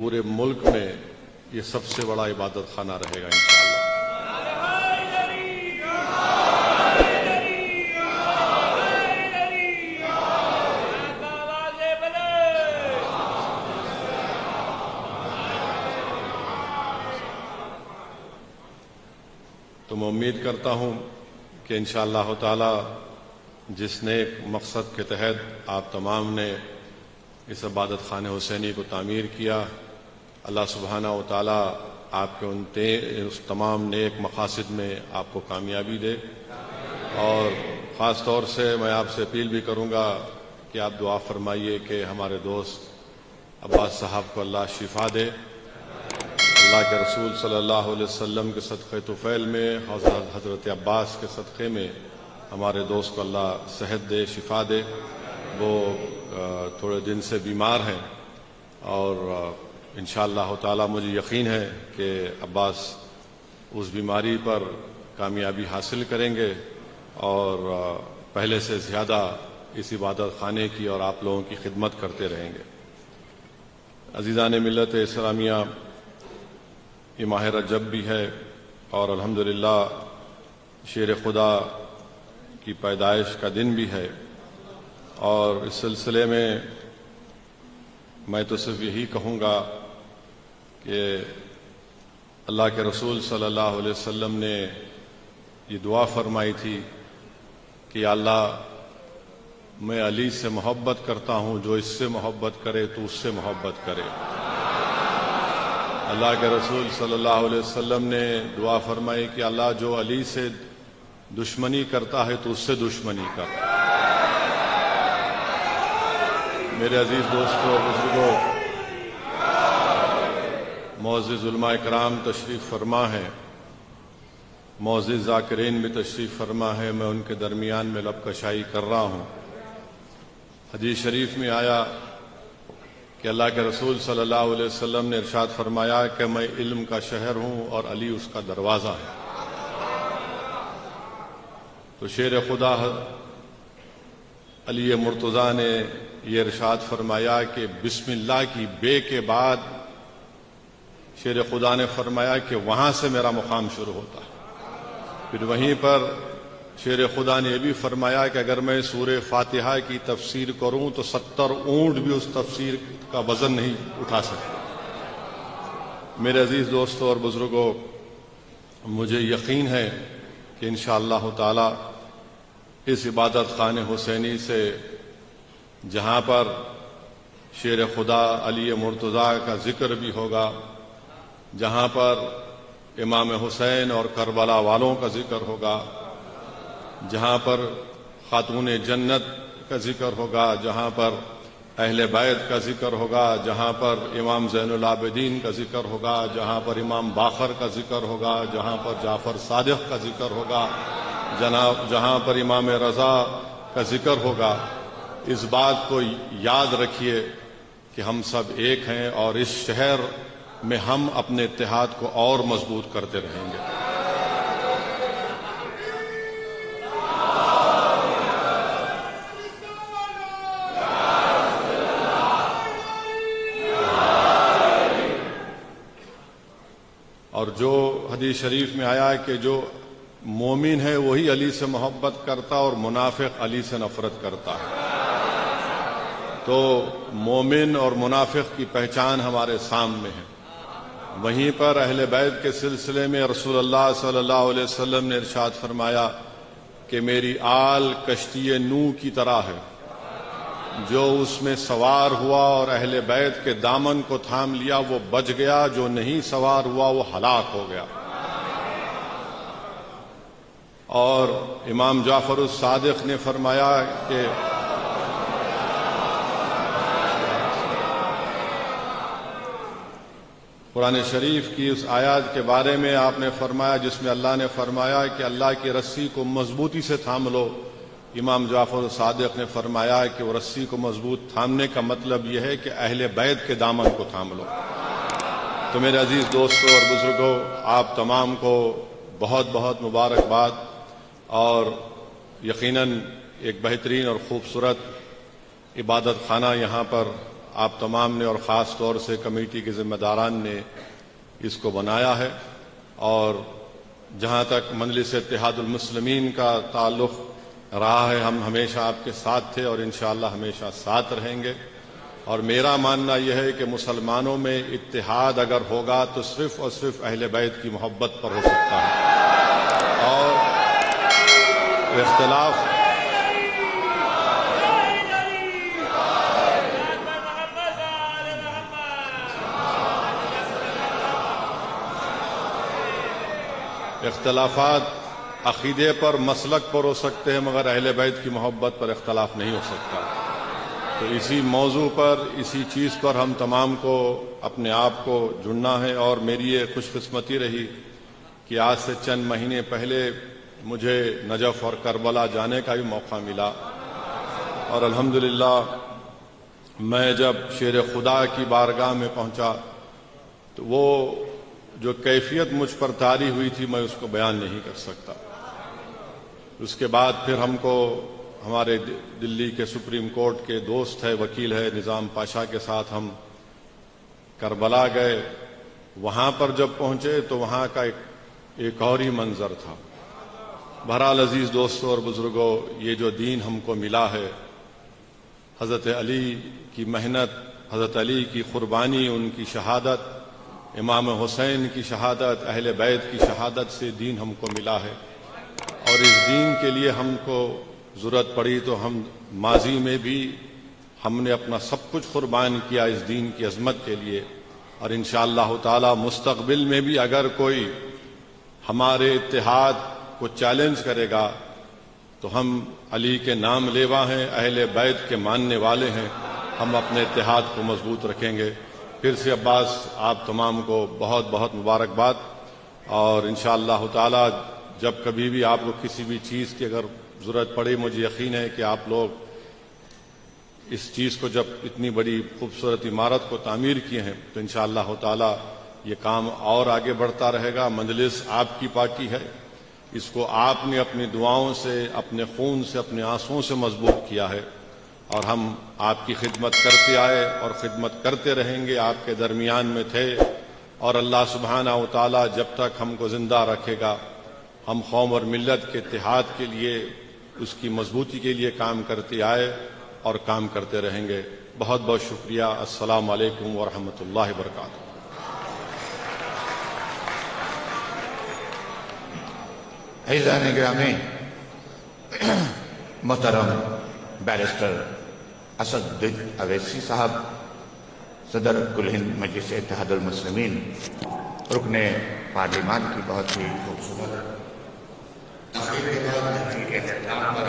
پورے ملک میں یہ سب سے بڑا عبادت خانہ رہے گا انشاءاللہ۔ تو میں امید کرتا ہوں کہ انشاءاللہ تعالی جس نیک مقصد کے تحت آپ تمام نے اس عبادت خانہ حسینی کو تعمیر کیا، اللہ سبحانہ و تعالی آپ کے اس تمام نیک مقاصد میں آپ کو کامیابی دے۔ اور خاص طور سے میں آپ سے اپیل بھی کروں گا کہ آپ دعا فرمائیے کہ ہمارے دوست عباس صاحب کو اللہ شفا دے۔ اللہ کے رسول صلی اللہ علیہ وسلم کے صدقے طفیل میں حضرت عباس کے صدقے میں ہمارے دوست کو اللہ صحت دے، شفا دے۔ وہ تھوڑے دن سے بیمار ہیں اور انشاءاللہ تعالی مجھے یقین ہے کہ عباس اس بیماری پر کامیابی حاصل کریں گے اور پہلے سے زیادہ اس عبادت خانے کی اور آپ لوگوں کی خدمت کرتے رہیں گے۔ عزیزان ملت اسلامیہ، یہ ماہ رجب بھی ہے اور الحمدللہ شیر خدا کی پیدائش کا دن بھی ہے، اور اس سلسلے میں میں تو صرف یہی کہوں گا کہ اللہ کے رسول صلی اللہ علیہ وسلم نے یہ دعا فرمائی تھی کہ یا اللہ میں علی سے محبت کرتا ہوں، جو اس سے محبت کرے تو اس سے محبت کرے۔ اللہ کے رسول صلی اللہ علیہ وسلم نے دعا فرمائی کہ اللہ جو علی سے دشمنی کرتا ہے تو اس سے دشمنی کر۔ میرے عزیز دوستو، بزرگوں، معزز علماء کرام تشریف فرما ہے، معزز ذاکرین بھی تشریف فرما ہے، میں ان کے درمیان میں لب کشائی کر رہا ہوں۔ حدیث شریف میں آیا کہ اللہ کے رسول صلی اللہ علیہ وسلم نے ارشاد فرمایا کہ میں علم کا شہر ہوں اور علی اس کا دروازہ ہے۔ تو شیر خدا علی مرتضیٰ نے یہ ارشاد فرمایا کہ بسم اللہ کی بے کے بعد شیر خدا نے فرمایا کہ وہاں سے میرا مقام شروع ہوتا ہے۔ پھر وہیں پر شیر خدا نے یہ بھی فرمایا کہ اگر میں سورہ فاتحہ کی تفسیر کروں تو 70 اونٹ بھی اس تفسیر کا وزن نہیں اٹھا سکتے۔ میرے عزیز دوستوں اور بزرگوں، مجھے یقین ہے کہ انشاءاللہ تعالی اس عبادت خانہ حسینی سے جہاں پر شیر خدا علی مرتضیٰ کا ذکر بھی ہوگا، جہاں پر امام حسین اور کربلا والوں کا ذکر ہوگا، جہاں پر خاتون جنت کا ذکر ہوگا، جہاں پر اہل بیت کا ذکر ہوگا، جہاں پر امام زین العابدین کا ذکر ہوگا، جہاں پر امام باقر کا ذکر ہوگا، جہاں پر جعفر صادق کا ذکر ہوگا، جہاں پر امام رضا کا ذکر ہوگا، اس بات کو یاد رکھیے کہ ہم سب ایک ہیں اور اس شہر میں ہم اپنے اتحاد کو اور مضبوط کرتے رہیں گے۔ اور جو حدیث شریف میں آیا ہے کہ جو مومن ہے وہی علی سے محبت کرتا اور منافق علی سے نفرت کرتا ہے۔ تو مومن اور منافق کی پہچان ہمارے سامنے ہے۔ وہیں پر اہل بیت کے سلسلے میں رسول اللہ صلی اللہ علیہ وسلم نے ارشاد فرمایا کہ میری آل کشتی نوح کی طرح ہے، جو اس میں سوار ہوا اور اہل بیت کے دامن کو تھام لیا وہ بچ گیا، جو نہیں سوار ہوا وہ ہلاک ہو گیا۔ اور امام جعفر الصادق نے فرمایا کہ قرآن شریف کی اس آیات کے بارے میں آپ نے فرمایا جس میں اللہ نے فرمایا کہ اللہ کی رسی کو مضبوطی سے تھام لو۔ امام جعفر الصادق نے فرمایا کہ وہ رسی کو مضبوط تھامنے کا مطلب یہ ہے کہ اہل بیت کے دامن کو تھام لو۔ تو میرے عزیز دوستوں اور بزرگوں، آپ تمام کو بہت بہت مبارکباد، اور یقیناً ایک بہترین اور خوبصورت عبادت خانہ یہاں پر آپ تمام نے اور خاص طور سے کمیٹی کے ذمہ داران نے اس کو بنایا ہے، اور جہاں تک مجلس اتحاد المسلمین کا تعلق رہا ہے ہم ہمیشہ آپ کے ساتھ تھے اور انشاءاللہ ہمیشہ ساتھ رہیں گے۔ اور میرا ماننا یہ ہے کہ مسلمانوں میں اتحاد اگر ہوگا تو صرف اور صرف اہل بیت کی محبت پر ہو سکتا ہے، اور اختلافات عقیدے پر مسلک پر ہو سکتے ہیں مگر اہل بیت کی محبت پر اختلاف نہیں ہو سکتا۔ تو اسی موضوع پر، اسی چیز پر ہم تمام کو اپنے آپ کو جڑنا ہے، اور میری یہ خوش قسمتی رہی کہ آج سے چند مہینے پہلے مجھے نجف اور کربلا جانے کا بھی موقع ملا، اور الحمدللہ میں جب شیر خدا کی بارگاہ میں پہنچا تو وہ جو کیفیت مجھ پر طاری ہوئی تھی میں اس کو بیان نہیں کر سکتا۔ اس کے بعد پھر ہم کو ہمارے دلی کے سپریم کورٹ کے دوست ہے، وکیل ہے نظام پاشا کے ساتھ ہم کربلا گئے۔ وہاں پر جب پہنچے تو وہاں کا ایک اور ہی منظر تھا۔ بہرحال عزیز دوستوں اور بزرگوں، یہ جو دین ہم کو ملا ہے، حضرت علی کی محنت، حضرت علی کی قربانی، ان کی شہادت، امام حسین کی شہادت، اہل بیت کی شہادت سے دین ہم کو ملا ہے، اور اس دین کے لیے ہم کو ضرورت پڑی تو ہم ماضی میں بھی ہم نے اپنا سب کچھ قربان کیا اس دین کی عظمت کے لیے، اور انشاءاللہ تعالی مستقبل میں بھی اگر کوئی ہمارے اتحاد کو چیلنج کرے گا تو ہم علی کے نام لیوا ہیں، اہل بیت کے ماننے والے ہیں، ہم اپنے اتحاد کو مضبوط رکھیں گے۔ پھر سے عباس آپ تمام کو بہت بہت مبارکباد، اور انشاءاللہ تعالی جب کبھی بھی آپ کو کسی بھی چیز کی اگر ضرورت پڑے، مجھے یقین ہے کہ آپ لوگ اس چیز کو جب اتنی بڑی خوبصورت عمارت کو تعمیر کیے ہیں تو انشاءاللہ تعالی یہ کام اور آگے بڑھتا رہے گا۔ مجلس آپ کی پارٹی ہے، اس کو آپ نے اپنی دعاؤں سے، اپنے خون سے، اپنے آنسوؤں سے مضبوط کیا ہے، اور ہم آپ کی خدمت کرتے آئے اور خدمت کرتے رہیں گے، آپ کے درمیان میں تھے، اور اللہ سبحانہ و تعالی جب تک ہم کو زندہ رکھے گا ہم قوم اور ملت کے اتحاد کے لیے، اس کی مضبوطی کے لیے کام کرتے آئے اور کام کرتے رہیں گے۔ بہت بہت شکریہ۔ السلام علیکم ورحمۃ اللہ وبرکاتہ۔ عزیزان گرامی، محترم بیرسٹر اسدالدین اویسی صاحب، صدر کل ہند مجلس اتحاد المسلمین، رکن پارلیمان کی بہت ہی خوبصورت تقریر کے بعد احترام پر